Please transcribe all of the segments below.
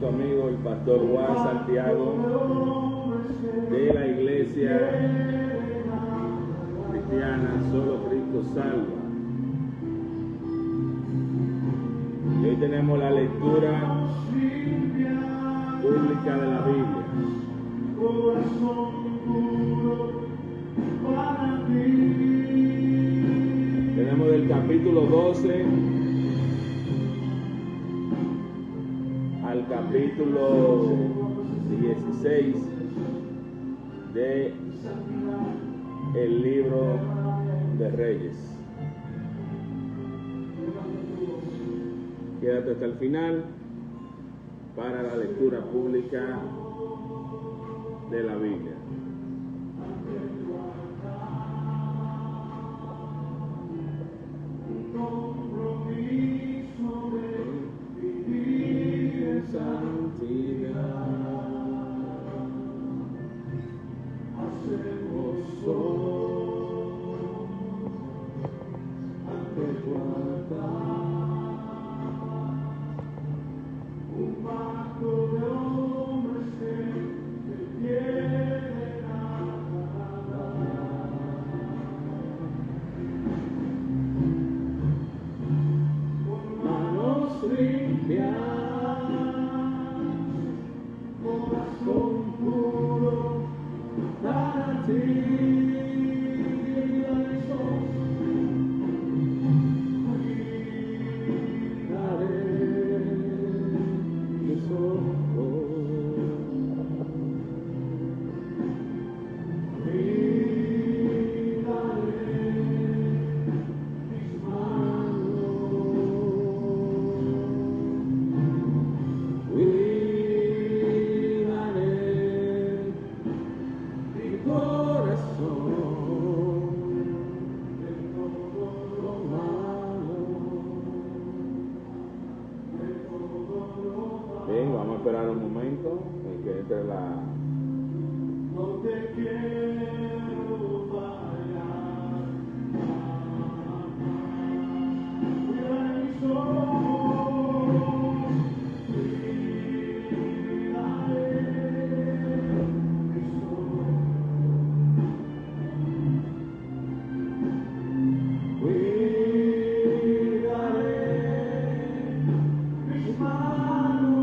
tu amigo el pastor Juan Santiago de la iglesia cristiana Solo Cristo Salva. Y hoy tenemos la lectura pública de la Biblia. Tenemos del capítulo 12 al capítulo 16 de el libro de Reyes. Quédate hasta el final para la lectura pública de la Biblia. Bien, vamos a esperar un momento en que entre la... No te quiero fallar. Cuida mis ojos, cuidaré mis ojos. Cuidaré mis manos.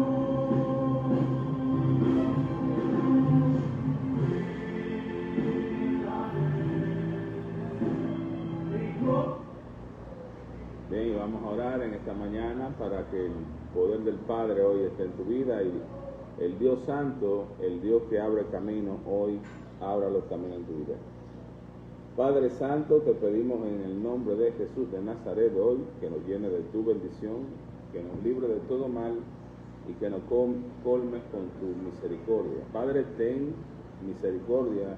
Bien, vamos a orar en esta mañana para que el poder del Padre hoy esté en tu vida y el Dios Santo, el Dios que abre camino, hoy abra los caminos en tu vida. Padre Santo, te pedimos en el nombre de Jesús de Nazaret hoy que nos llene de tu bendición, que nos libre de todo mal y que nos colmes con tu misericordia. Padre, ten misericordia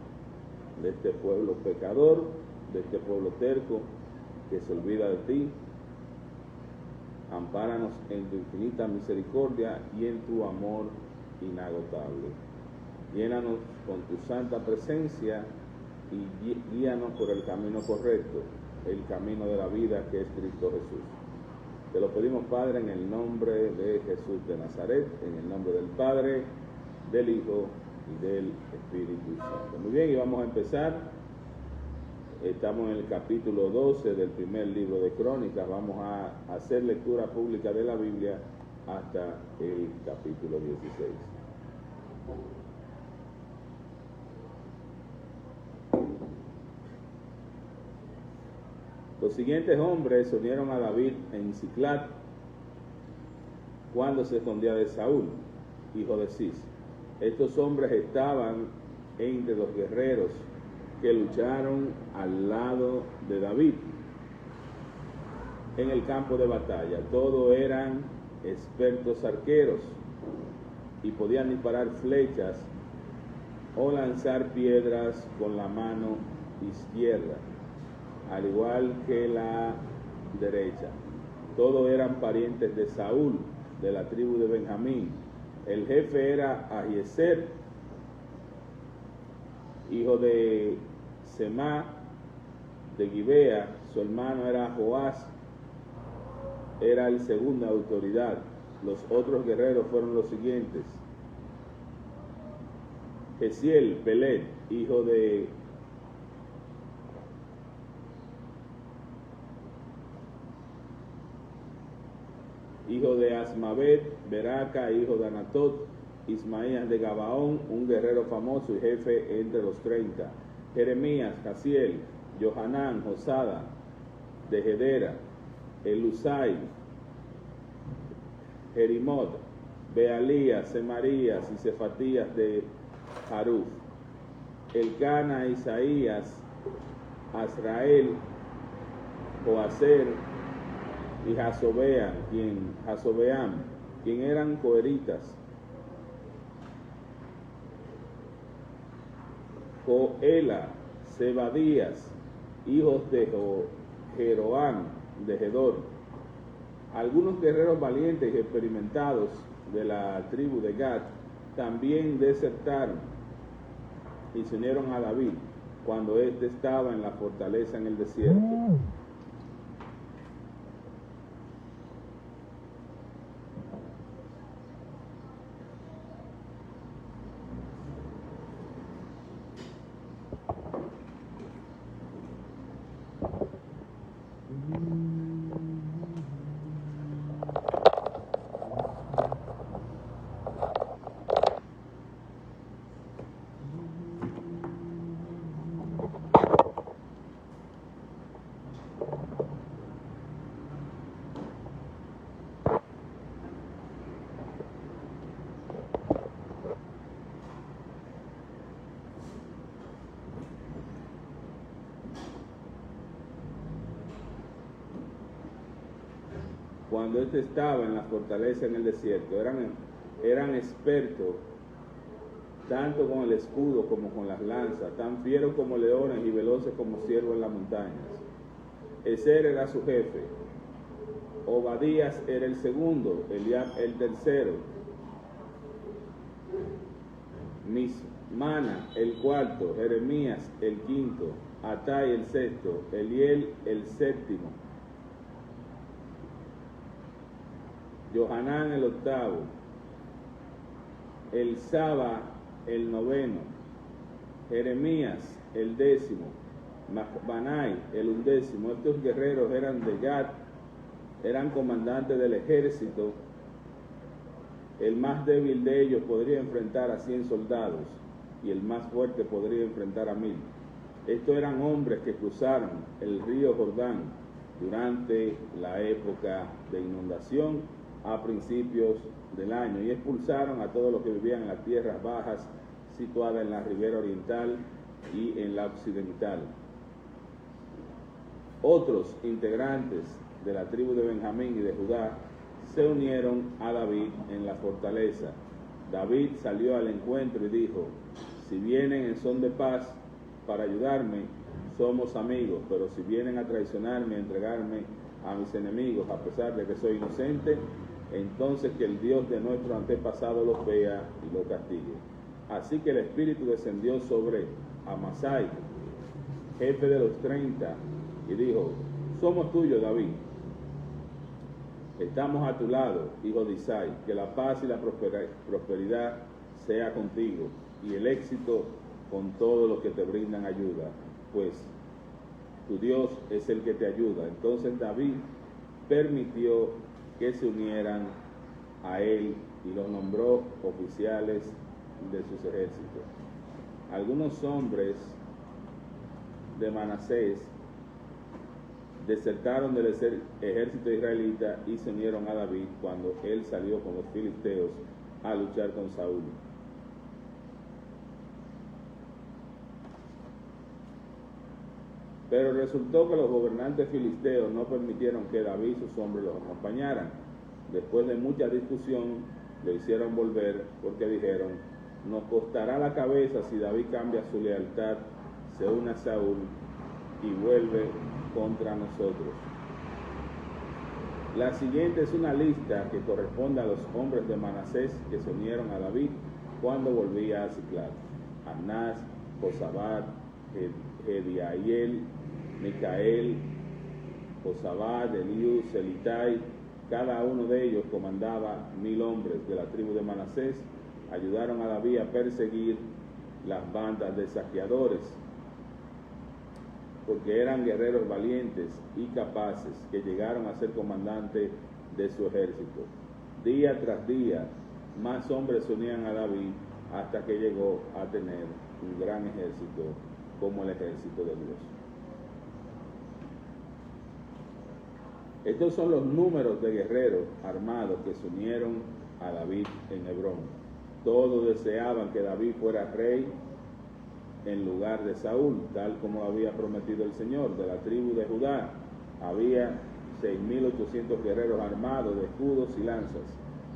de este pueblo pecador, de este pueblo terco que se olvida de ti. Ampáranos en tu infinita misericordia y en tu amor inagotable. Llénanos con tu santa presencia y guíanos por el camino correcto, el camino de la vida que es Cristo Jesús. Te lo pedimos, Padre, en el nombre de Jesús de Nazaret, en el nombre del Padre, del Hijo y del Espíritu Santo. Muy bien, y vamos a empezar. Estamos en el capítulo 12 del primer libro de Crónicas. Vamos a hacer lectura pública de la Biblia hasta el capítulo 16. Los siguientes hombres se unieron a David en Siclag cuando se escondía de Saúl, hijo de Cis. Estos hombres estaban entre los guerreros que lucharon al lado de David en el campo de batalla. Todos eran expertos arqueros y podían disparar flechas o lanzar piedras con la mano izquierda, al igual que la derecha. Todos eran parientes de Saúl, de la tribu de Benjamín. El jefe era Ahiezer, hijo de Semá de Gibea. Su hermano era Joás, era el segunda autoridad, Los otros guerreros fueron los siguientes: Jeziel, Pelet, hijo de Asmavet, Beraca, hijo de Anatot, Ismaías de Gabaón, un guerrero famoso y jefe entre los 30, Jeremías, Jaziel, Johanán, Josada, de Gedera, Elusai, Jerimot, Bealías, Semarías y Cefatías de Haruf, Elcana, Isaías, Azrael, Joaser y Jasobeam, quien eran coeritas, Joela, Zebadías, hijos de Jeroán, de Gedor. Algunos guerreros valientes y experimentados de la tribu de Gad también desertaron y se unieron a David cuando éste estaba en la fortaleza en el desierto. Cuando éste estaba en la fortaleza en el desierto, eran expertos tanto con el escudo como con las lanzas, tan fieros como leones y veloces como ciervos en las montañas. Ezer era su jefe, Obadías era el segundo, Eliab el tercero, Mismana el cuarto, Jeremías el quinto, Atai el sexto, Eliel el séptimo, Johanán el octavo, Elsaba el noveno, Jeremías el décimo, Macbanai el undécimo. Estos guerreros eran de Gad, eran comandantes del ejército. El más débil de ellos podría enfrentar a 100 soldados y el más fuerte podría enfrentar a 1000. Estos eran hombres que cruzaron el río Jordán durante la época de inundación a principios del año y expulsaron a todos los que vivían en las tierras bajas situadas en la ribera oriental y en la occidental. Otros integrantes de la tribu de Benjamín y de Judá se unieron a David en la fortaleza. David salió al encuentro y dijo: si vienen en son de paz para ayudarme, somos amigos, pero si vienen a traicionarme, a entregarme a mis enemigos, a pesar de que soy inocente, entonces que el Dios de nuestro antepasado los vea y los castigue. Así que el Espíritu descendió sobre Amasai, jefe de los 30, y dijo: somos tuyos, David. Estamos a tu lado, hijo de Isai, que la paz y la prosperidad sea contigo, y el éxito con todos los que te brindan ayuda, pues tu Dios es el que te ayuda. Entonces David permitió que se unieran a él y los nombró oficiales de sus ejércitos. Algunos hombres de Manasés desertaron del ejército israelita y se unieron a David cuando él salió con los filisteos a luchar con Saúl. Pero resultó que los gobernantes filisteos no permitieron que David y sus hombres los acompañaran. Después de mucha discusión, lo hicieron volver porque dijeron: nos costará la cabeza si David cambia su lealtad, se une a Saúl y vuelve contra nosotros. La siguiente es una lista que corresponde a los hombres de Manasés que se unieron a David cuando volvía a Ziclag: Anás, Josabad, Ediael, Micael, Josabad, Eliú, Selitai, Cada uno de ellos comandaba 1000 hombres de la tribu de Manasés. Ayudaron a David a perseguir las bandas de saqueadores, porque eran guerreros valientes y capaces que llegaron a ser comandantes de su ejército. Día tras día, más hombres se unían a David hasta que llegó a tener un gran ejército como el ejército de Dios. Estos son los números de guerreros armados que se unieron a David en Hebrón. Todos deseaban que David fuera rey en lugar de Saúl, tal como había prometido el Señor. De la tribu de Judá había 6.800 guerreros armados de escudos y lanzas.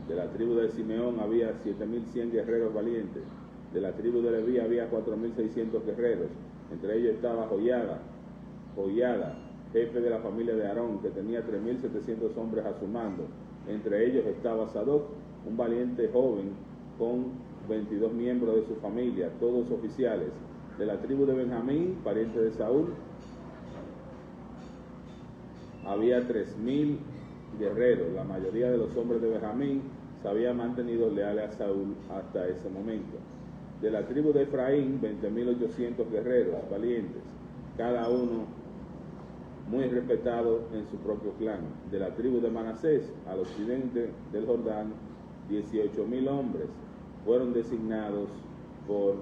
De la tribu de Simeón había 7.100 guerreros valientes. De la tribu de Leví había 4.600 guerreros. Entre ellos estaba Joiada, jefe de la familia de Aarón, que tenía 3.700 hombres a su mando. Entre ellos estaba Sadoc, un valiente joven con 22 miembros de su familia, todos oficiales. De la tribu de Benjamín, pariente de Saúl, había 3.000 guerreros. La mayoría de los hombres de Benjamín se habían mantenido leales a Saúl hasta ese momento. De la tribu de Efraín, 20.800 guerreros valientes, cada uno muy respetado en su propio clan. De la tribu de Manasés, al occidente del Jordán, 18.000 hombres fueron designados por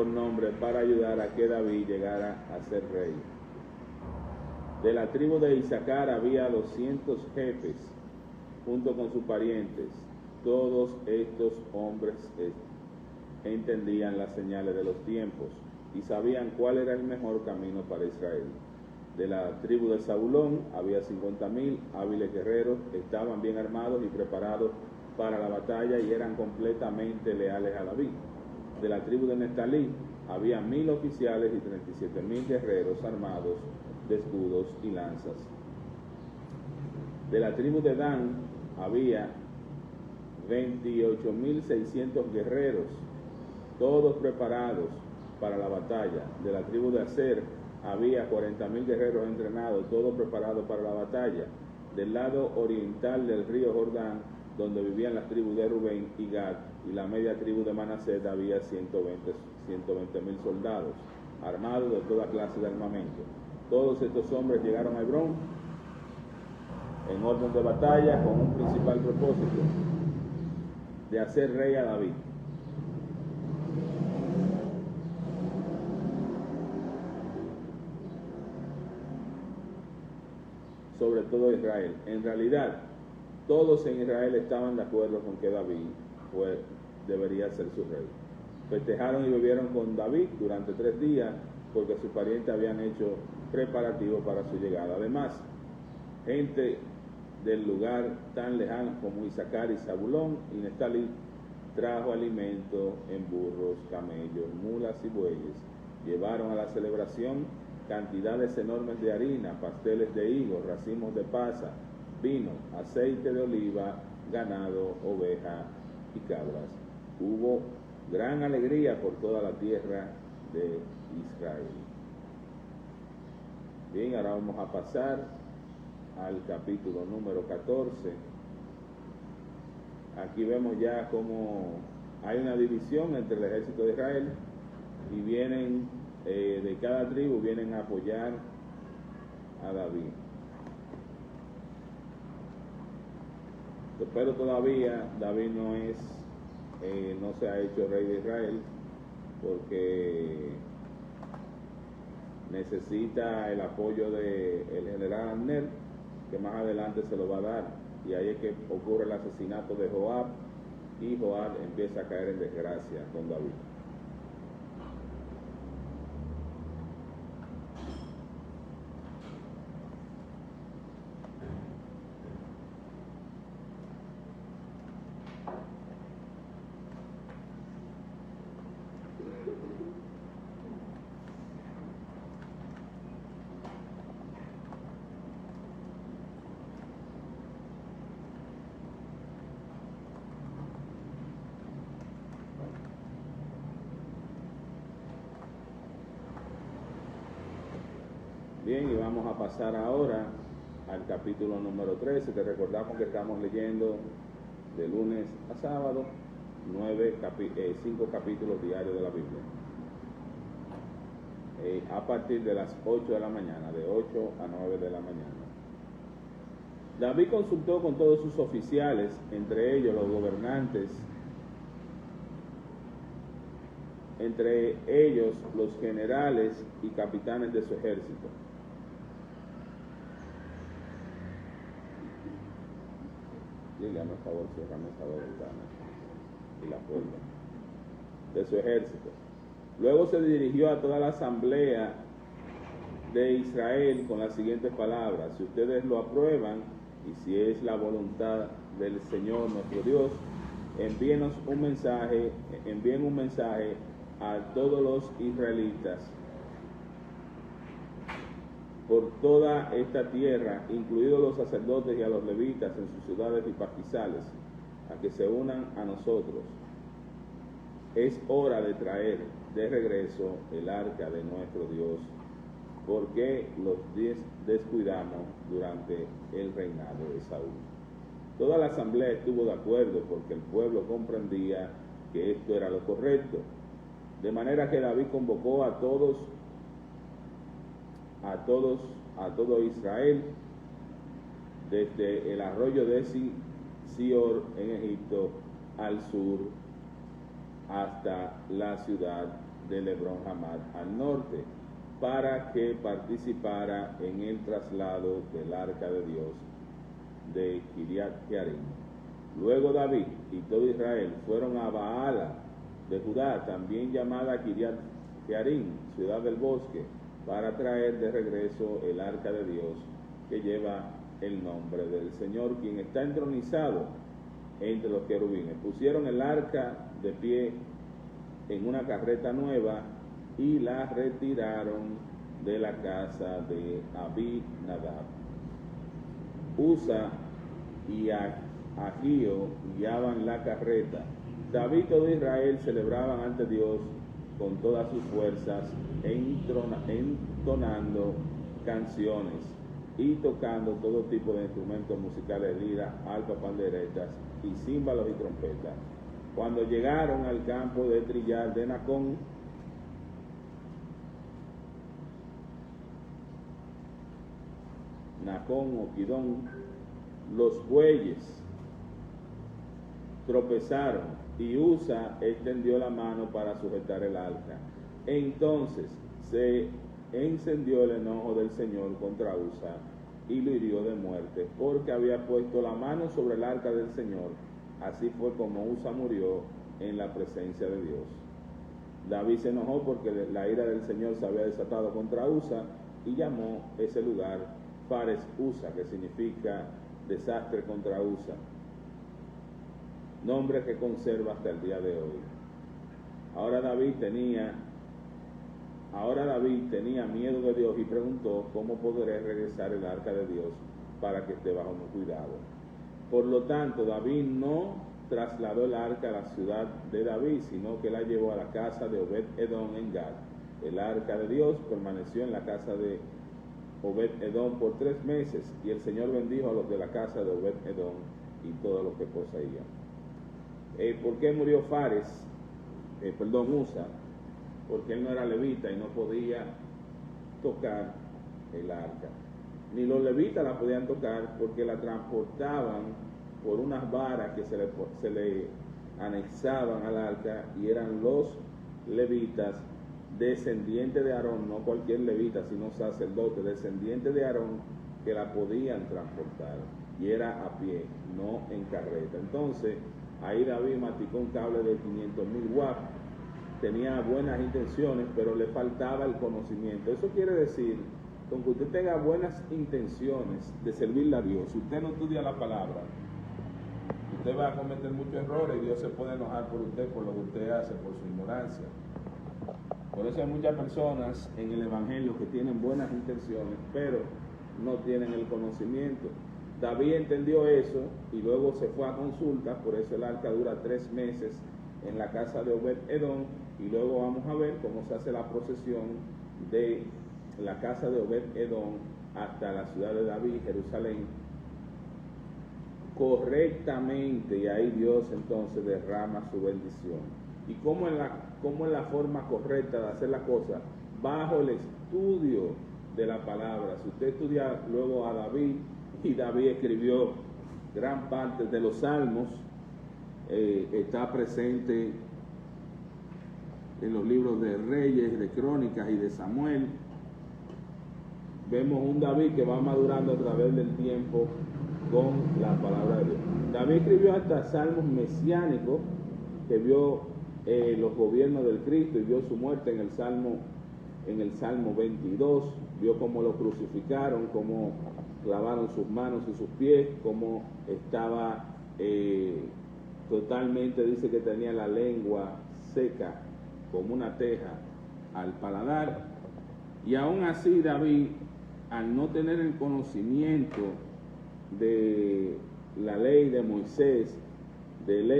nombre para ayudar a que David llegara a ser rey. De la tribu de Isaacar había 200 jefes junto con sus parientes. Todos estos hombres entendían las señales de los tiempos y sabían cuál era el mejor camino para Israel. De la tribu de Zabulón había 50.000 hábiles guerreros, estaban bien armados y preparados para la batalla y eran completamente leales a David. De la tribu de Neftalí había 1.000 oficiales y 37.000 guerreros armados de escudos y lanzas. De la tribu de Dan había 28.600 guerreros, todos preparados para la batalla. De la tribu de Aser había 40.000 guerreros entrenados, todos preparados para la batalla. Del lado oriental del río Jordán, donde vivían las tribus de Rubén y Gad, y la media tribu de Manasés, había 120.000 soldados, armados de toda clase de armamento. Todos estos hombres llegaron a Hebrón en orden de batalla con un principal propósito: de hacer rey a David. Sobre todo Israel. En realidad, todos en Israel estaban de acuerdo con que David debería ser su rey. Festejaron y bebieron con David durante 3 días porque sus parientes habían hecho preparativos para su llegada. Además, gente del lugar tan lejano como Isaacar y Zabulón y Neftalí trajo alimento en burros, camellos, mulas y bueyes. Llevaron a la celebración cantidades enormes de harina, pasteles de higos, racimos de pasa, vino, aceite de oliva, ganado, oveja y cabras. Hubo gran alegría por toda la tierra de Israel. Bien, ahora vamos a pasar al capítulo número 14. Aquí vemos ya cómo hay una división entre el ejército de Israel y vienen de cada tribu vienen a apoyar a David. Pero todavía David no se ha hecho rey de Israel porque necesita el apoyo del general Abner, que más adelante se lo va a dar, y ahí es que ocurre el asesinato de Joab y Joab empieza a caer en desgracia con David. Bien, y vamos a pasar ahora al capítulo número 13. Te recordamos que estamos leyendo de lunes a sábado 5 capítulos diarios de la Biblia. A partir de las 8 de la mañana, de 8 a 9 de la mañana. David consultó con todos sus oficiales, entre ellos los gobernantes, entre ellos los generales y capitanes de su ejército. Dígame, por favor, cierrame esa ventana y la puerta de su ejército. Luego se dirigió a toda la asamblea de Israel con las siguientes palabras: si ustedes lo aprueban y si es la voluntad del Señor nuestro Dios, envíen un mensaje a todos los israelitas por toda esta tierra, incluidos los sacerdotes y a los levitas en sus ciudades y pastizales, a que se unan a nosotros. Es hora de traer de regreso el arca de nuestro Dios, porque los descuidamos durante el reinado de Saúl. Toda la asamblea estuvo de acuerdo porque el pueblo comprendía que esto era lo correcto. De manera que David convocó a todo Israel, desde el arroyo de Sior en Egipto al sur hasta la ciudad de Lebrón Hamad al norte, para que participara en el traslado del arca de Dios de Kiriat Jearim. Luego David y todo Israel fueron a Baala de Judá, también llamada Kiriat Jearim, ciudad del bosque, para traer de regreso el arca de Dios que lleva el nombre del Señor, quien está entronizado entre los querubines. Pusieron el arca de pie en una carreta nueva y la retiraron de la casa de Abinadab. Usa y Agío guiaban la carreta. David y todo Israel celebraban ante Dios con todas sus fuerzas, entonando canciones y tocando todo tipo de instrumentos musicales, lira, arpa, panderetas y címbalos y trompetas. Cuando llegaron al campo de trillar de Nacón, o Kidón, los bueyes tropezaron y Usa extendió la mano para sujetar el arca. Entonces se encendió el enojo del Señor contra Usa y lo hirió de muerte, porque había puesto la mano sobre el arca del Señor. Así fue como Usa murió en la presencia de Dios. David se enojó porque la ira del Señor se había desatado contra Usa y llamó ese lugar Fares Usa, que significa desastre contra Usa, nombre que conserva hasta el día de hoy. Ahora David tenía miedo de Dios y preguntó: ¿cómo podré regresar el arca de Dios para que esté bajo mi cuidado? Por lo tanto, David no trasladó el arca a la ciudad de David, sino que la llevó a la casa de Obed-Edom en Gad. El arca de Dios permaneció en la casa de Obed-Edom por 3 meses, y el Señor bendijo a los de la casa de Obed-Edom y todo lo que poseían. ¿Por qué murió Usa? Porque él no era levita y no podía tocar el arca. Ni los levitas la podían tocar porque la transportaban por unas varas que se le anexaban al arca, y eran los levitas descendientes de Aarón, no cualquier levita, sino sacerdote, descendiente de Aarón, que la podían transportar, y era a pie, no en carreta. Entonces, ahí David masticó un cable de 500,000 watts, tenía buenas intenciones, pero le faltaba el conocimiento. Eso quiere decir, con que usted tenga buenas intenciones de servirle a Dios, si usted no estudia la palabra, usted va a cometer muchos errores y Dios se puede enojar por usted, por lo que usted hace, por su ignorancia. Por eso hay muchas personas en el Evangelio que tienen buenas intenciones, pero no tienen el conocimiento. David entendió eso y luego se fue a consulta. Por eso el arca dura 3 meses en la casa de Obed-Edom, y luego vamos a ver cómo se hace la procesión de la casa de Obed-Edom hasta la ciudad de David, Jerusalén, correctamente, y ahí Dios entonces derrama su bendición. ¿Y cómo es la forma correcta de hacer la cosa? Bajo el estudio de la palabra. Si usted estudia luego a David, y David escribió gran parte de los salmos, está presente en los libros de Reyes, de Crónicas y de Samuel. Vemos un David que va madurando a través del tiempo con la palabra de Dios. David escribió hasta salmos mesiánicos, que vio los gobiernos del Cristo y vio su muerte en el Salmo 22, vio cómo lo crucificaron, cómo clavaron sus manos y sus pies, cómo estaba totalmente, dice que tenía la lengua seca como una teja al paladar. Y aún así David, al no tener el conocimiento de la ley de Moisés, del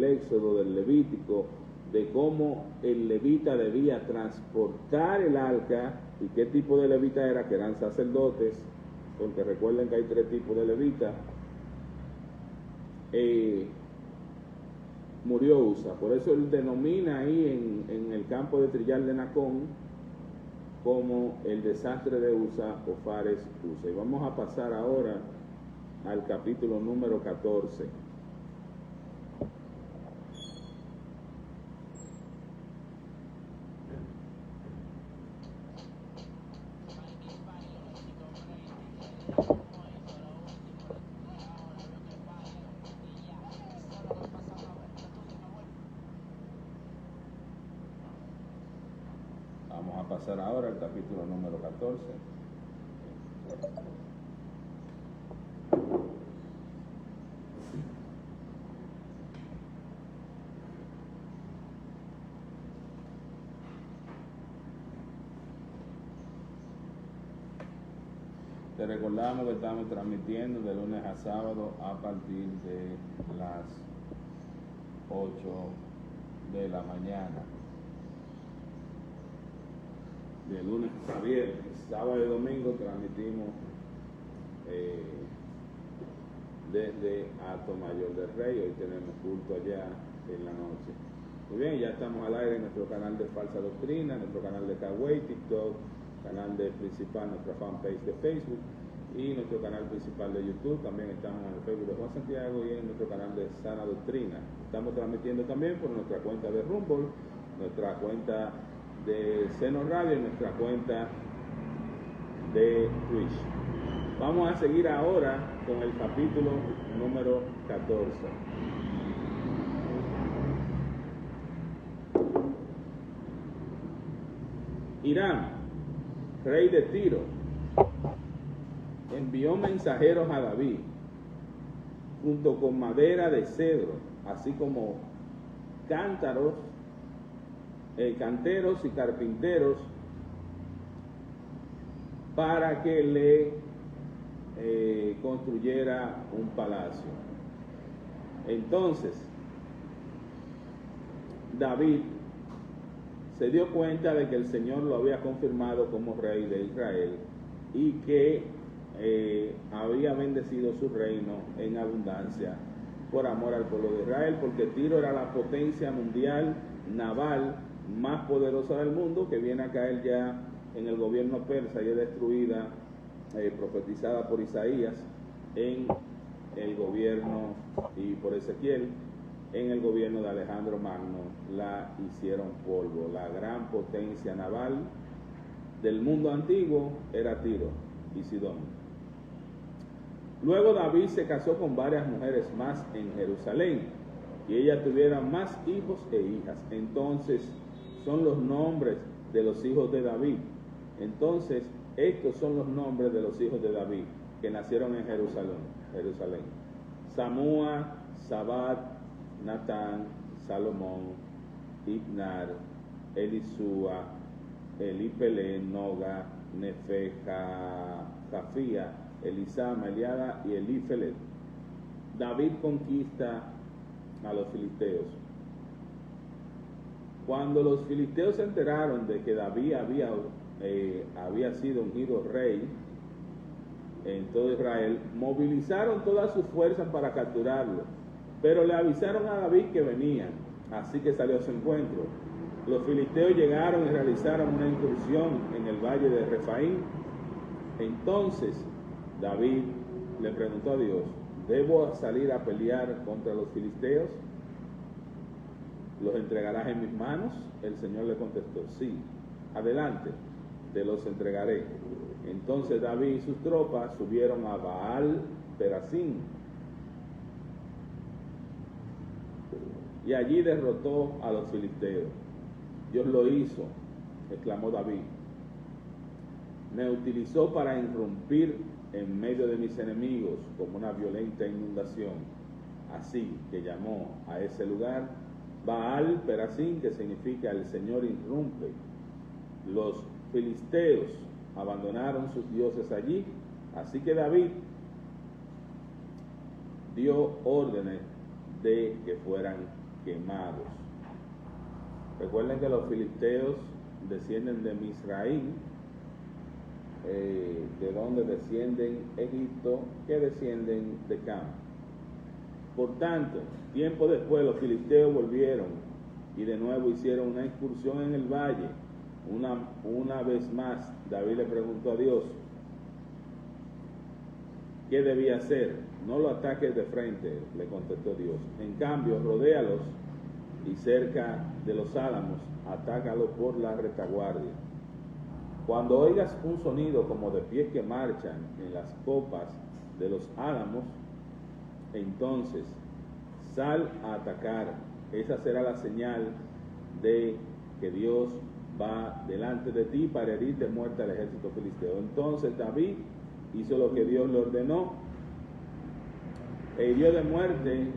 Éxodo, del Levítico, de cómo el levita debía transportar el arca, y qué tipo de levita era, que eran sacerdotes, porque recuerden que hay 3 tipos de levitas, murió Usa. Por eso él denomina ahí en el campo de trillar de Nacón como el desastre de Usa o Fares Usa. Y vamos a pasar ahora al capítulo número 14. Vamos a pasar ahora al capítulo número 14. Te recordamos que estamos transmitiendo de lunes a sábado a partir de las 8 de la mañana. De lunes a viernes, sábado y domingo transmitimos desde Alto Mayor del Rey. Hoy tenemos culto allá en la noche. Muy bien, ya estamos al aire en nuestro canal de Falsa Doctrina, nuestro canal de Kawaii, TikTok, canal de principal, nuestra fanpage de Facebook y nuestro canal principal de YouTube. También estamos en el Facebook de Juan Santiago y en nuestro canal de Sana Doctrina. Estamos transmitiendo también por nuestra cuenta de Rumble, nuestra cuenta de Seno Radio y nuestra cuenta de Twitch. Vamos a seguir ahora con el capítulo número 14. Hiram, rey de Tiro, envió mensajeros a David junto con madera de cedro, así como cántaros, canteros y carpinteros, para que le construyera un palacio. Entonces David se dio cuenta de que el Señor lo había confirmado como rey de Israel y que había bendecido su reino en abundancia por amor al pueblo de Israel, porque Tiro era la potencia mundial naval más poderosa del mundo, que viene a caer ya en el gobierno persa y es destruida, profetizada por Isaías en el gobierno y por Ezequiel en el gobierno de Alejandro Magno. La hicieron polvo. La gran potencia naval del mundo antiguo era Tiro y Sidón. Luego David se casó con varias mujeres más en Jerusalén y ellas tuvieron más hijos e hijas. Entonces son los nombres de los hijos de David. Entonces estos son los nombres de los hijos de David que nacieron en Jerusalén. Samúa, Sabat, Natán, Salomón, Ibnar, Elisúa, Elipelé, Noga, Nefeja, Jafía, Elisama, Eliada y Elifelet. David conquista a los filisteos. Cuando los filisteos se enteraron de que David había había sido ungido rey en todo Israel, movilizaron todas sus fuerzas para capturarlo, pero le avisaron a David que venían, así que salió a su encuentro. Los filisteos llegaron y realizaron una incursión en el valle de Refaín. Entonces David le preguntó a Dios: ¿debo salir a pelear contra los filisteos? ¿Los entregarás en mis manos? El Señor le contestó: sí, adelante, te los entregaré. Entonces David y sus tropas subieron a Baal Perasim y allí derrotó a los filisteos. Dios lo hizo, exclamó David. Me utilizó para irrumpir en medio de mis enemigos como una violenta inundación. Así que llamó a ese lugar Baal Perasim, que significa el Señor irrumpe. Los filisteos abandonaron sus dioses allí, así que David dio órdenes de que fueran quemados. Recuerden que los filisteos descienden de Misraín, de donde descienden Egipto, que descienden de Cam. Por tanto, tiempo después los filisteos volvieron y de nuevo hicieron una incursión en el valle. Una vez más, David le preguntó a Dios qué debía hacer. No lo ataques de frente, le contestó Dios. En cambio, rodéalos y cerca de los álamos, atácalos por la retaguardia. Cuando oigas un sonido como de pies que marchan en las copas de los álamos, entonces sal a atacar. Esa será la señal de que Dios va delante de ti para herir de muerte al ejército filisteo. Entonces David hizo lo que Dios le ordenó, e hirió de muerte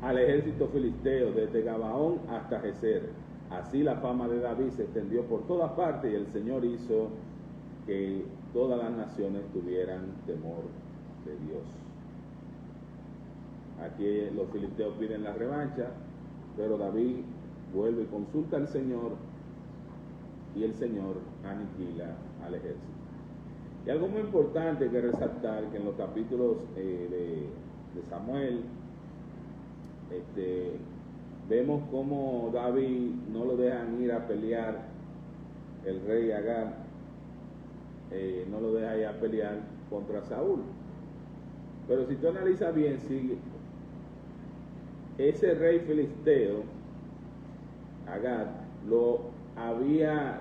al ejército filisteo desde Gabaón hasta Geser. Así la fama de David se extendió por todas partes y el Señor hizo que todas las naciones tuvieran temor de Dios. Aquí los filisteos piden la revancha, pero David vuelve y consulta al Señor y el Señor aniquila al ejército. Y algo muy importante que resaltar, que en los capítulos de Samuel vemos cómo David no lo dejan ir a pelear, el rey Agag no lo deja ir a pelear contra Saúl. Pero si tú analizas bien, si ese rey filisteo Agag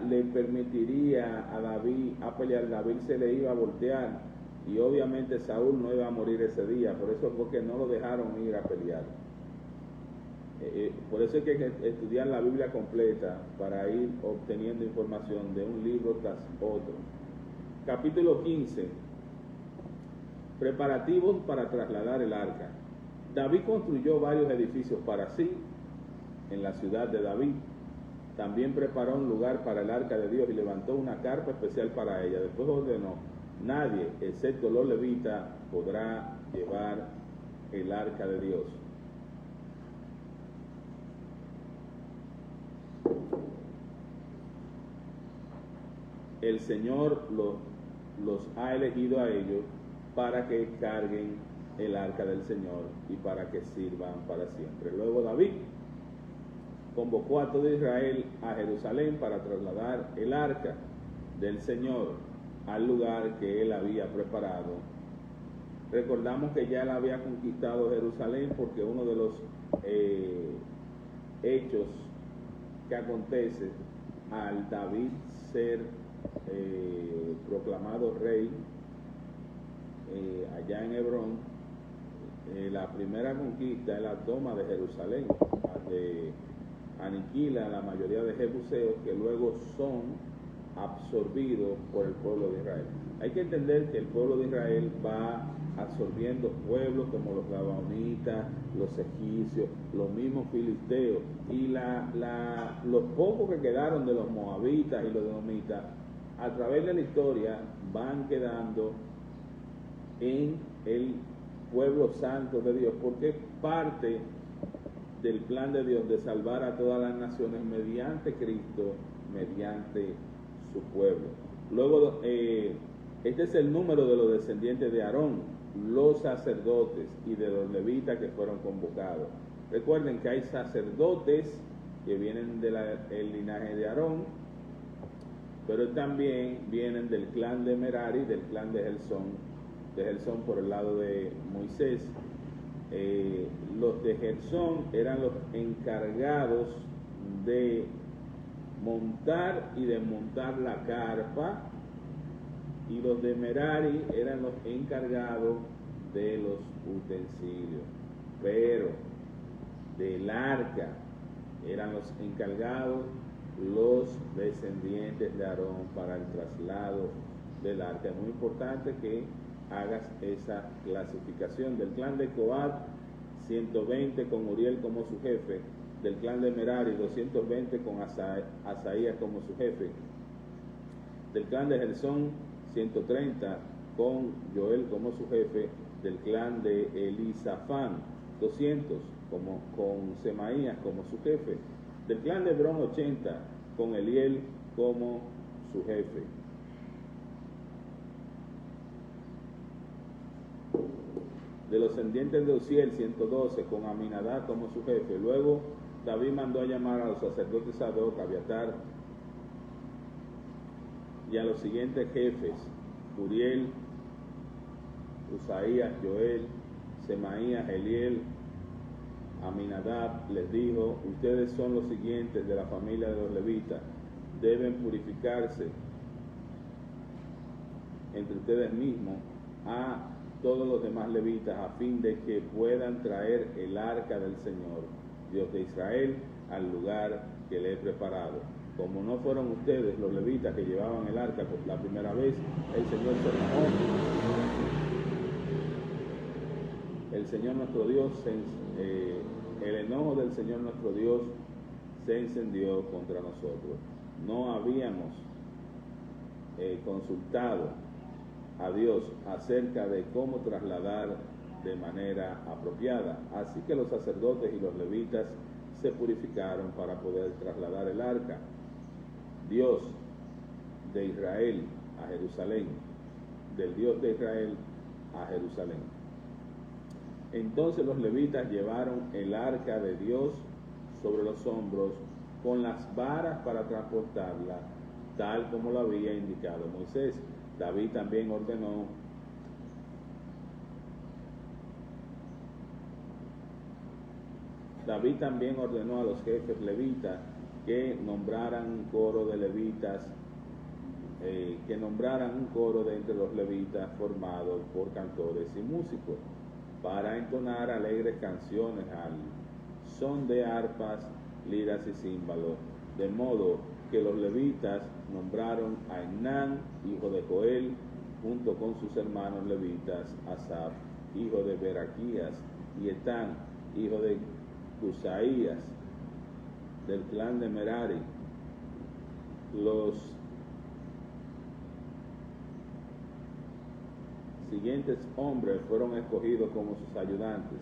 le permitiría a David a pelear, David se le iba a voltear y obviamente Saúl no iba a morir ese día. Por eso fue que no lo dejaron ir a pelear. Por eso hay que estudiar la Biblia completa para ir obteniendo información de un libro tras otro. Capítulo 15. Preparativos para trasladar el arca. David construyó varios edificios para sí en la ciudad de David. También preparó un lugar para el arca de Dios y levantó una carpa especial para ella. Después ordenó: nadie, excepto los levitas, podrá llevar el arca de Dios. El Señor los ha elegido a ellos para que carguen el arca del Señor y para que sirvan para siempre. Luego David convocó a todo Israel a Jerusalén para trasladar el arca del Señor al lugar que él había preparado. Recordamos que ya él había conquistado Jerusalén, porque uno de los hechos que acontece al David ser proclamado rey allá en Hebrón, la primera conquista es la toma de Jerusalén, aniquila a la mayoría de jebuseos que luego son absorbidos por el pueblo de Israel. Hay que entender que el pueblo de Israel va absorbiendo pueblos como los gabaonitas, los egipcios, los mismos filisteos, y los pocos que quedaron de los moabitas y los edomitas, a través de la historia van quedando en el pueblo santo de Dios, porque es parte del plan de Dios de salvar a todas las naciones mediante Cristo mediante su pueblo. Luego, este es el número de los descendientes de Aarón, los sacerdotes y de los levitas que fueron convocados. Recuerden que hay sacerdotes que vienen del linaje de Aarón, pero también vienen del clan de Merari, del clan de Gersón por el lado de Moisés. Los de Gersón eran los encargados de montar y desmontar la carpa, y los de Merari eran los encargados de los utensilios. Pero del arca eran los encargados los descendientes de Aarón para el traslado del arca. Es muy importante que hagas esa clasificación. Del clan de Coat, 120 con Uriel como su jefe. Del clan de Merari, 220 con Asaías como su jefe. Del clan de Gersón, 130 con Joel como su jefe. Del clan de Elisafán, 200 con Semaías como su jefe. Del clan de Hebrón, 80 con Eliel como su jefe. De los descendientes de Uziel, 112 con Aminadab como su jefe. Luego David mandó a llamar a los sacerdotes Sadoc, Abiatar y a los siguientes jefes: Uriel, Usaías, Joel, Semaías, Eliel, Aminadab. Les dijo: ustedes son los siguientes de la familia de los levitas, deben purificarse entre ustedes mismos a todos los demás levitas, a fin de que puedan traer el arca del Señor, Dios de Israel, al lugar que le he preparado. Como no fueron ustedes los levitas que llevaban el arca por la primera vez, el Señor se enojó. El Señor nuestro Dios, el enojo del Señor nuestro Dios se encendió contra nosotros. No habíamos consultado a Dios acerca de cómo trasladar de manera apropiada. Así que los sacerdotes y los levitas se purificaron para poder trasladar el arca, Dios de Israel, a Jerusalén, del Dios de Israel a Jerusalén. Entonces los levitas llevaron el arca de Dios sobre los hombros con las varas para transportarla, tal como lo había indicado Moisés. David también ordenó a los jefes levitas que nombraran un coro de levitas, de entre los levitas formado por cantores y músicos, para entonar alegres canciones al son de arpas, liras y címbalos, de modo que los levitas nombraron a Enán, hijo de Joel, junto con sus hermanos levitas, Asaf, hijo de Beraquías, y Etán, hijo de Cusaías, del clan de Merari. Los siguientes hombres fueron escogidos como sus ayudantes: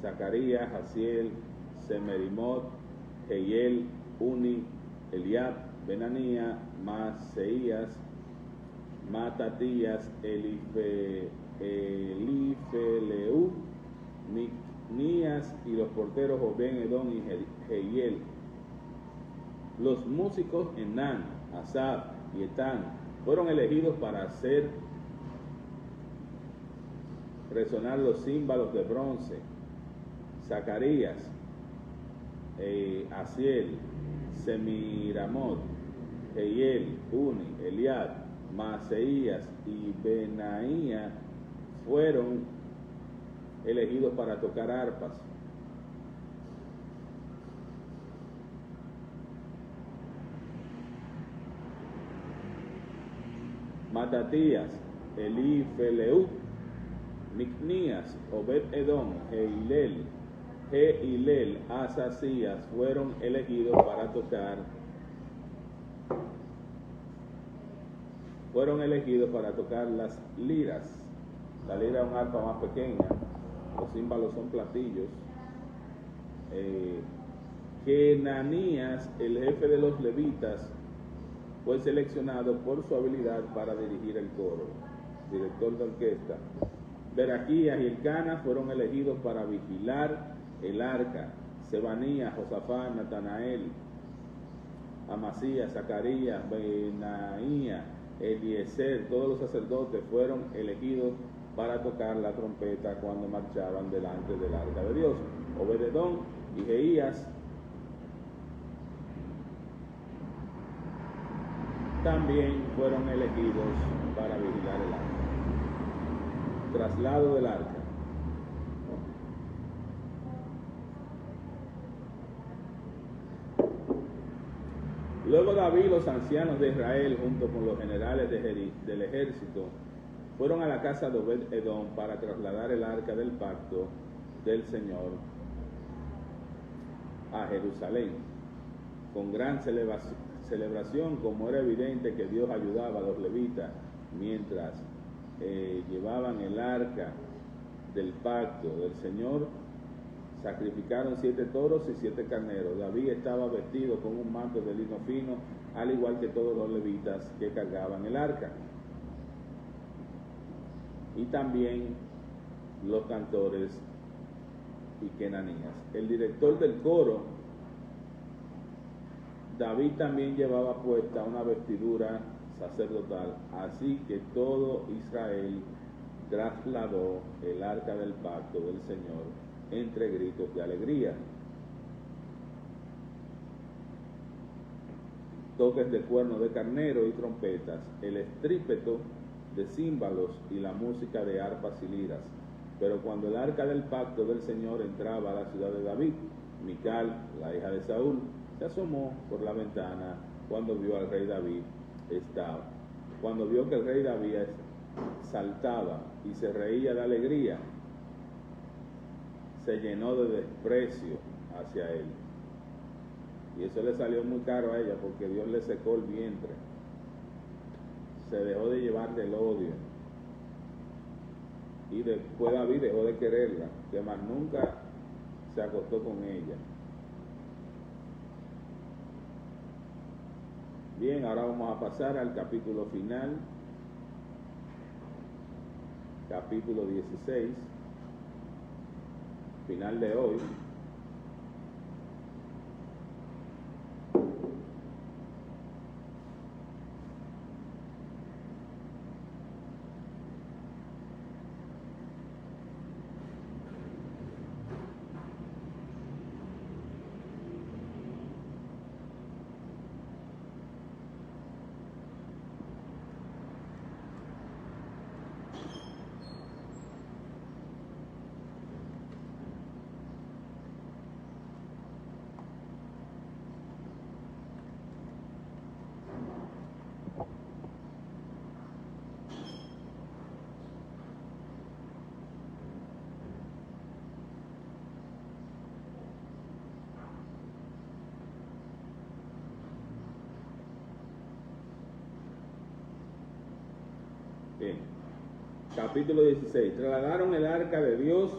Zacarías, Jaziel, Semerimot, Jehiel, Uni, Eliab, Benanía, Maseías, Matatías, Elifeleu, Micnías, y los porteros Obed, Edom y Jehiel. Los músicos Enán, Asaf y Etán fueron elegidos para hacer resonar los címbalos de bronce. Zacarías, Asiel, Semiramot, Jehiel, Uni, Eliab, Maseías y Benaía fueron elegidos para tocar arpas. Matatías, Elifeleu, Micnías, Obed Edom, Jehiel, Asasías fueron elegidos para tocar las liras. La lira es un arpa más pequeña, los címbalos son platillos. Kenanías, el jefe de los levitas, fue seleccionado por su habilidad para dirigir el coro. Director de orquesta. Beraquías y Elcana fueron elegidos para vigilar el arca. Sebanías, Josafat, Natanael, Amasías, Zacarías, Benaía, Eliezer, todos los sacerdotes fueron elegidos para tocar la trompeta cuando marchaban delante del arca de Dios. Obededón y Jeías también fueron elegidos para vigilar el arca. Traslado del arca. Luego David y los ancianos de Israel, junto con los generales del ejército, fueron a la casa de Obed-Edom para trasladar el arca del pacto del Señor a Jerusalén. Con gran celebración, como era evidente que Dios ayudaba a los levitas mientras llevaban el arca del pacto del Señor, sacrificaron 7 toros y 7 carneros. David estaba vestido con un manto de lino fino, al igual que todos los levitas que cargaban el arca. Y también los cantores y kenanías. El director del coro, David también llevaba puesta una vestidura sacerdotal, así que todo Israel trasladó el arca del pacto del Señor entre gritos de alegría, toques de cuerno de carnero y trompetas, el estrípeto de címbalos y la música de arpas y liras. Pero cuando el arca del pacto del Señor entraba a la ciudad de David, Mical, la hija de Saúl, se asomó por la ventana cuando vio al rey David cuando vio que el rey David saltaba y se reía de alegría, se llenó de desprecio hacia él. Y eso le salió muy caro a ella, porque Dios le secó el vientre. Se dejó de llevar del odio. Y después David dejó de quererla, que más nunca se acostó con ella. Bien, ahora vamos a pasar al capítulo final, capítulo 16, final de hoy. Bien. Capítulo 16. Trasladaron el arca de Dios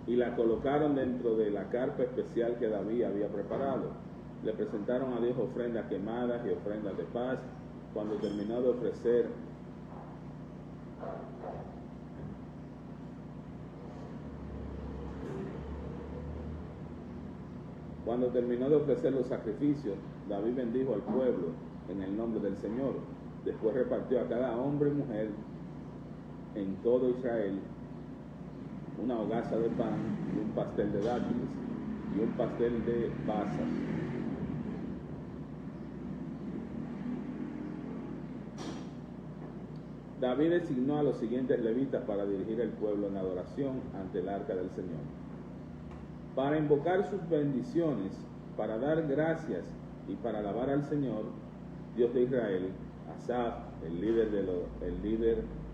y la colocaron dentro de la carpa especial que David había preparado. Le presentaron a Dios ofrendas quemadas y ofrendas de paz. Cuando terminó de ofrecer los sacrificios, David bendijo al pueblo en el nombre del Señor. Después repartió a cada hombre y mujer en todo Israel una hogaza de pan y un pastel de dátiles y un pastel de pasas. David designó a los siguientes levitas para dirigir el pueblo en adoración ante el arca del Señor. Para invocar sus bendiciones, para dar gracias y para alabar al Señor, Dios de Israel, Asaf, el líder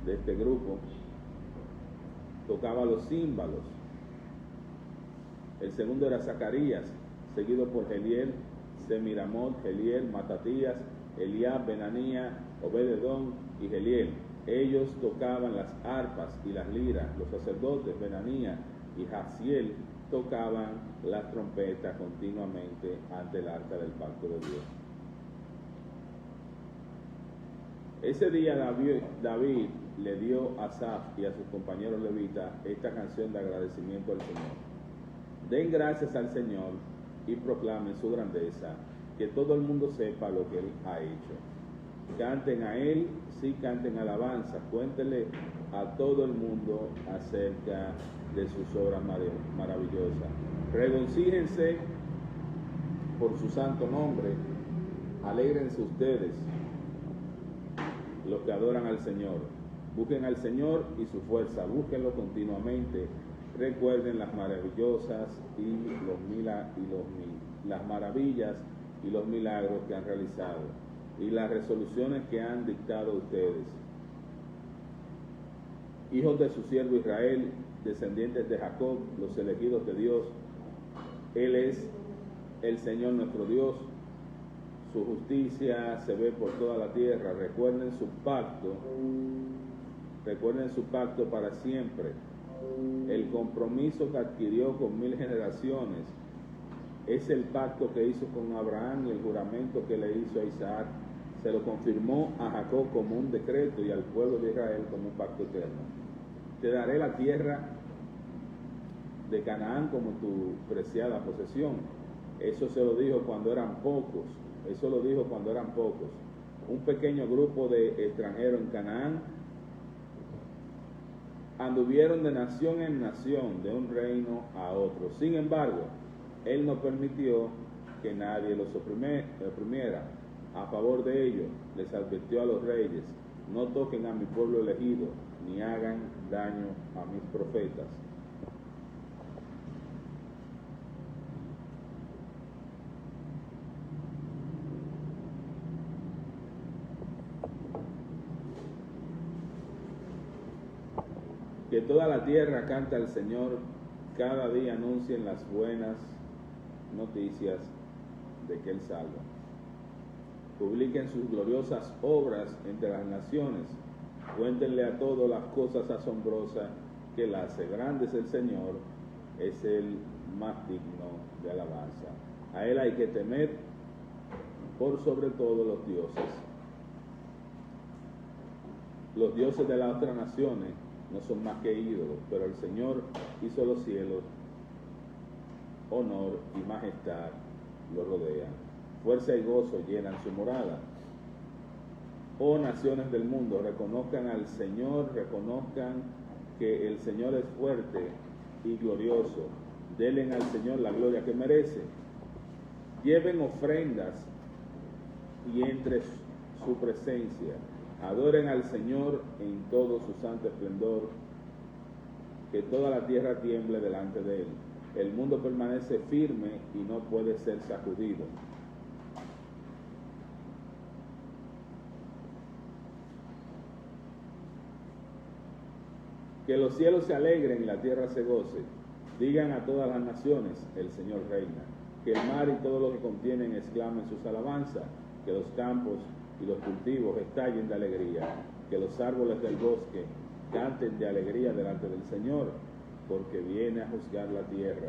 de este grupo, tocaba los címbalos. El segundo era Zacarías, seguido por Jeliel, Semiramot, Jeliel, Matatías, Eliab, Benanía, Obededón y Jeliel. Ellos tocaban las arpas y las liras. Los sacerdotes Benanía y Jaziel tocaban las trompetas continuamente ante el arca del pacto de Dios. Ese día David le dio a Asaf y a sus compañeros levitas esta canción de agradecimiento al Señor. Den gracias al Señor y proclamen su grandeza, que todo el mundo sepa lo que Él ha hecho. Canten a Él, sí canten alabanza, cuéntenle a todo el mundo acerca de sus obras maravillosas. Regocíjense por su santo nombre, alégrense ustedes, los que adoran al Señor. Busquen al Señor y su fuerza, búsquenlo continuamente. Recuerden las maravillosas las maravillas y los milagros que han realizado y las resoluciones que han dictado ustedes. Hijos de su siervo Israel, descendientes de Jacob, los elegidos de Dios. Él es el Señor nuestro Dios. Su justicia se ve por toda la tierra. Recuerden su pacto para siempre. El compromiso que adquirió con 1000 generaciones es el pacto que hizo con Abraham y el juramento que le hizo a Isaac. Se lo confirmó a Jacob como un decreto y al pueblo de Israel como un pacto eterno. Te daré la tierra de Canaán como tu preciada posesión. Eso se lo dijo cuando eran pocos. Un pequeño grupo de extranjeros en Canaán anduvieron de nación en nación, de un reino a otro. Sin embargo, Él no permitió que nadie los oprimiera. A favor de ello, les advirtió a los reyes: no toquen a mi pueblo elegido, ni hagan daño a mis profetas. Que toda la tierra cante al Señor, cada día anuncien las buenas noticias de que Él salva. Publiquen sus gloriosas obras entre las naciones, cuéntenle a todos las cosas asombrosas que Él hace. Grande es el Señor, es el más digno de alabanza. A Él hay que temer por sobre todos los dioses. Los dioses de las otras naciones no son más que ídolos, pero el Señor hizo los cielos, honor y majestad lo rodean. Fuerza y gozo llenan su morada. Oh naciones del mundo, reconozcan al Señor, reconozcan que el Señor es fuerte y glorioso. Denle al Señor la gloria que merece. Lleven ofrendas y entre su presencia. Adoren al Señor en todo su santo esplendor, que toda la tierra tiemble delante de Él. El mundo permanece firme y no puede ser sacudido. Que los cielos se alegren y la tierra se goce. Digan a todas las naciones: el Señor reina. Que el mar y todo lo que contienen exclamen sus alabanzas. Que los campos y los cultivos estallen de alegría, que los árboles del bosque canten de alegría delante del Señor, porque viene a juzgar la tierra.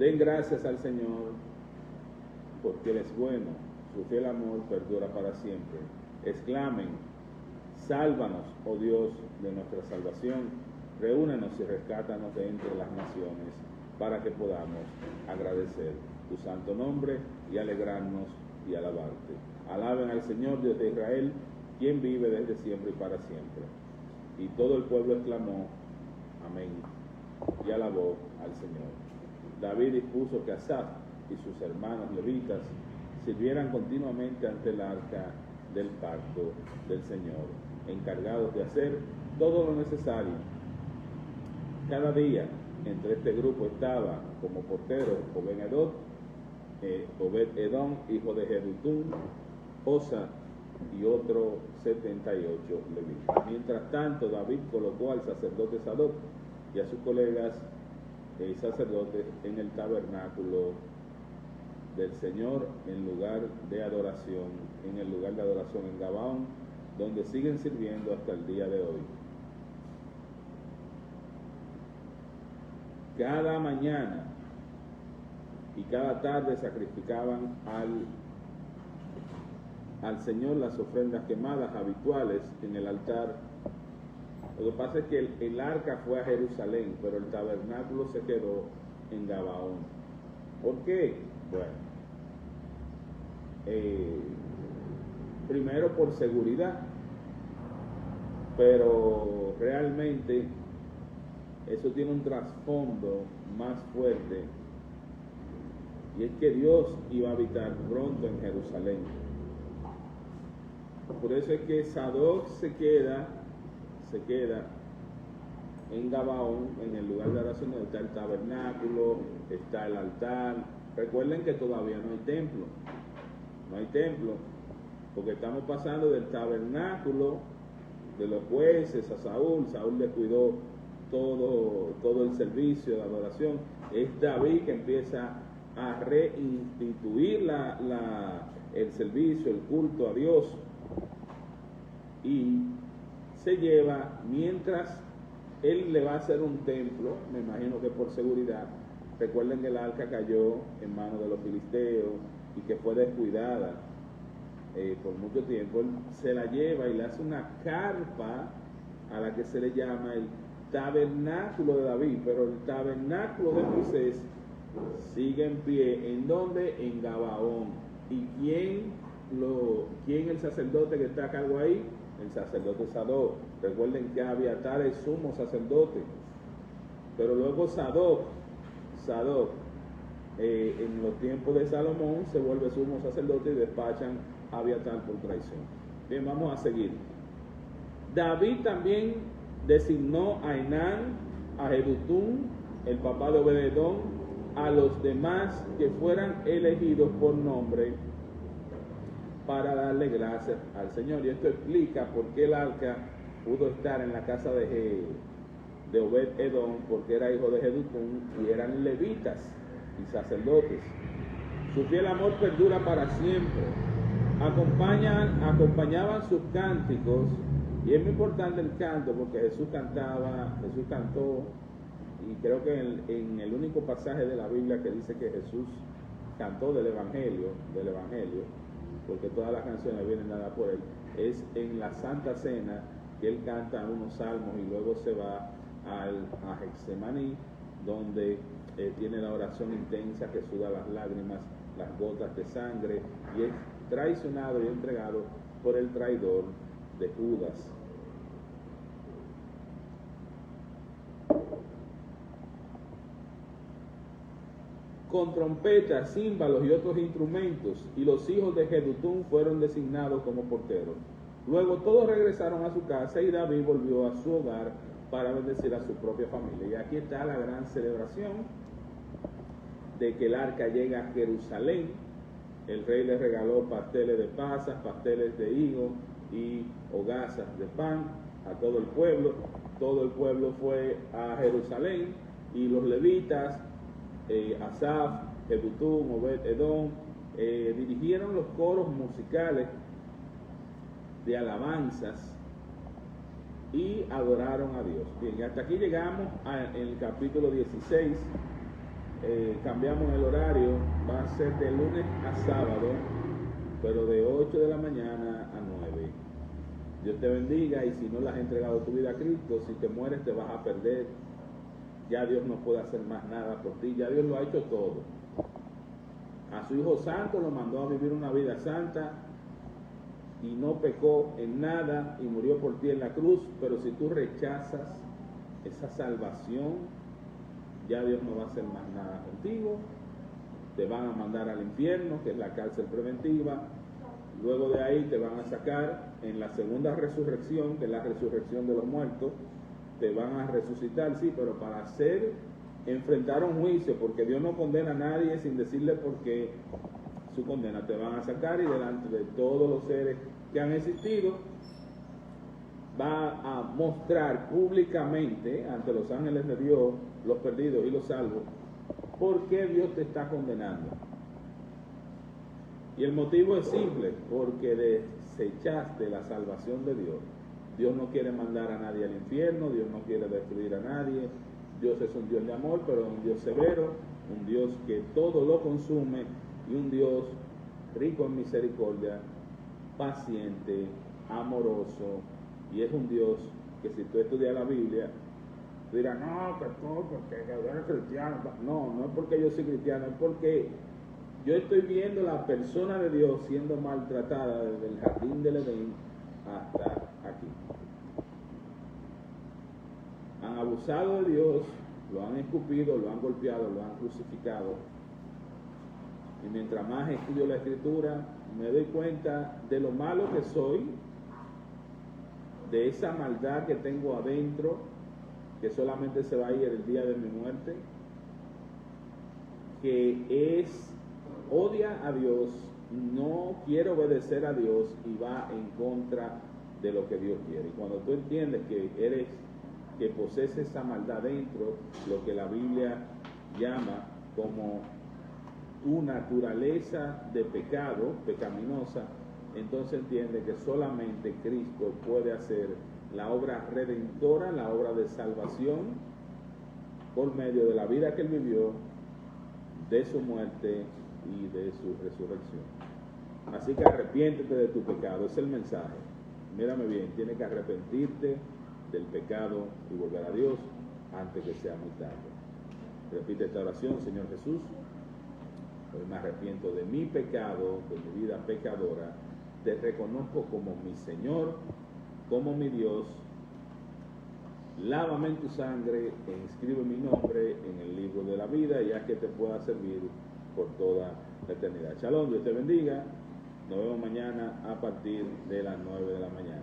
Den gracias al Señor, porque Él es bueno, su fiel amor perdura para siempre. Exclamen: sálvanos, oh Dios de nuestra salvación, reúnenos y rescátanos de entre las naciones, para que podamos agradecer tu santo nombre y alegrarnos y alabarte. Alaben al Señor Dios de Israel, quien vive desde siempre y para siempre. Y todo el pueblo exclamó: amén, y alabó al Señor. David dispuso que Asaf y sus hermanos levitas sirvieran continuamente ante el arca del pacto del Señor, encargados de hacer todo lo necesario. Cada día entre este grupo estaba como portero Obed-Edom, hijo de Jedutún, Osa y otro 78 levitas. Mientras tanto, David colocó al sacerdote Sadoc y a sus colegas sacerdotes en el tabernáculo del Señor en el lugar de adoración en Gabaón, donde siguen sirviendo hasta el día de hoy. Cada mañana y cada tarde sacrificaban al Señor las ofrendas quemadas habituales en el altar. Lo que pasa es que el arca fue a Jerusalén, pero el tabernáculo se quedó en Gabaón. ¿Por qué? Bueno, primero por seguridad, pero realmente eso tiene un trasfondo más fuerte, y es que Dios iba a habitar pronto en Jerusalén. Por eso es que Sadoc se queda en Gabaón, en el lugar de oración donde está el tabernáculo, está el altar. Recuerden que todavía no hay templo, porque estamos pasando del tabernáculo de los jueces a Saúl descuidó todo el servicio de adoración. Es David que empieza a reinstituir el servicio, el culto a Dios, y se lleva, mientras él le va a hacer un templo, me imagino que por seguridad. Recuerden que el arca cayó en manos de los filisteos y que fue descuidada por mucho tiempo. Él se la lleva y le hace una carpa a la que se le llama el tabernáculo de David, pero el tabernáculo de Moisés sigue en pie. ¿En dónde? En Gabaón. ¿Y quién el sacerdote que está a cargo ahí? El sacerdote Sadoc. Recuerden que Abiatar es sumo sacerdote, pero luego Sadoc en los tiempos de Salomón se vuelve sumo sacerdote y despachan a Abiatar por traición. Bien, vamos a seguir. David también designó a Enán, a Jedutún, el papá de Obed-edom, a los demás que fueran elegidos por nombre para darle gracias al Señor. Y esto explica por qué el arca pudo estar en la casa de Obed-edom, porque era hijo de Jedutún y eran levitas y sacerdotes. Su fiel amor perdura para siempre. Acompañaban sus cánticos, y es muy importante el canto porque Jesús cantó, y creo que en el único pasaje de la Biblia que dice que Jesús cantó del Evangelio, porque todas las canciones vienen dadas por él, es en la Santa Cena que él canta unos salmos y luego se va a Getsemaní, donde tiene la oración intensa que suda las lágrimas, las gotas de sangre, y es traicionado y entregado por el traidor de Judas. Con trompetas, címbalos y otros instrumentos, y los hijos de Jedutún fueron designados como porteros. Luego todos regresaron a su casa y David volvió a su hogar para bendecir a su propia familia. Y aquí está la gran celebración de que el arca llega a Jerusalén. El rey le regaló pasteles de pasas, pasteles de higo y hogazas de pan a todo el pueblo. Todo el pueblo fue a Jerusalén, y los levitas, Asaf, Jedutún, Obed-edom, dirigieron los coros musicales de alabanzas y adoraron a Dios. Bien, y hasta aquí llegamos en el capítulo 16. Cambiamos el horario, va a ser de lunes a sábado, pero de 8 de la mañana a 9. Dios te bendiga, y si no le has entregado tu vida a Cristo, si te mueres te vas a perder. Ya Dios no puede hacer más nada por ti, ya Dios lo ha hecho todo. A su Hijo Santo lo mandó a vivir una vida santa y no pecó en nada y murió por ti en la cruz, pero si tú rechazas esa salvación, ya Dios no va a hacer más nada contigo. Te van a mandar al infierno, que es la cárcel preventiva. Luego de ahí te van a sacar en la segunda resurrección, que es la resurrección de los muertos. Te van a resucitar, sí, pero para enfrentar un juicio, porque Dios no condena a nadie sin decirle por qué su condena. Te van a sacar, y delante de todos los seres que han existido va a mostrar públicamente ante los ángeles de Dios, los perdidos y los salvos, por qué Dios te está condenando. Y el motivo es simple: porque desechaste la salvación de Dios. Dios no quiere mandar a nadie al infierno, Dios no quiere destruir a nadie. Dios es un Dios de amor, pero un Dios severo, un Dios que todo lo consume, y un Dios rico en misericordia, paciente, amoroso, y es un Dios que si tú estudias la Biblia, tú dirás, no, que tú, porque yo eres cristiano. No, no es porque yo soy cristiano, es porque yo estoy viendo la persona de Dios siendo maltratada desde el jardín del Edén hasta aquí. Han abusado de Dios, lo han escupido, lo han golpeado, lo han crucificado. Y mientras más estudio la Escritura, me doy cuenta de lo malo que soy, de esa maldad que tengo adentro, que solamente se va a ir el día de mi muerte, que odia a Dios, no quiere obedecer a Dios y va en contra de lo que Dios quiere. Y cuando tú entiendes que posees esa maldad dentro, lo que la Biblia llama como tu naturaleza de pecado, pecaminosa, entonces entiende que solamente Cristo puede hacer la obra redentora, la obra de salvación, por medio de la vida que Él vivió, de su muerte y de su resurrección. Así que arrepiéntete de tu pecado, es el mensaje. Mírame bien, tienes que arrepentirte del pecado y volver a Dios antes que sea muy tarde. Repite esta oración: Señor Jesús, hoy me arrepiento de mi pecado, de mi vida pecadora. Te reconozco como mi Señor, como mi Dios. Lávame en tu sangre e inscribe mi nombre en el libro de la vida, ya que te pueda servir por toda la eternidad. Shalom, Dios te bendiga. Nos vemos mañana a partir de las 9 de la mañana.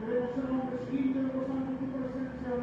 Queremos ser hombres íntegros ante tu presencia.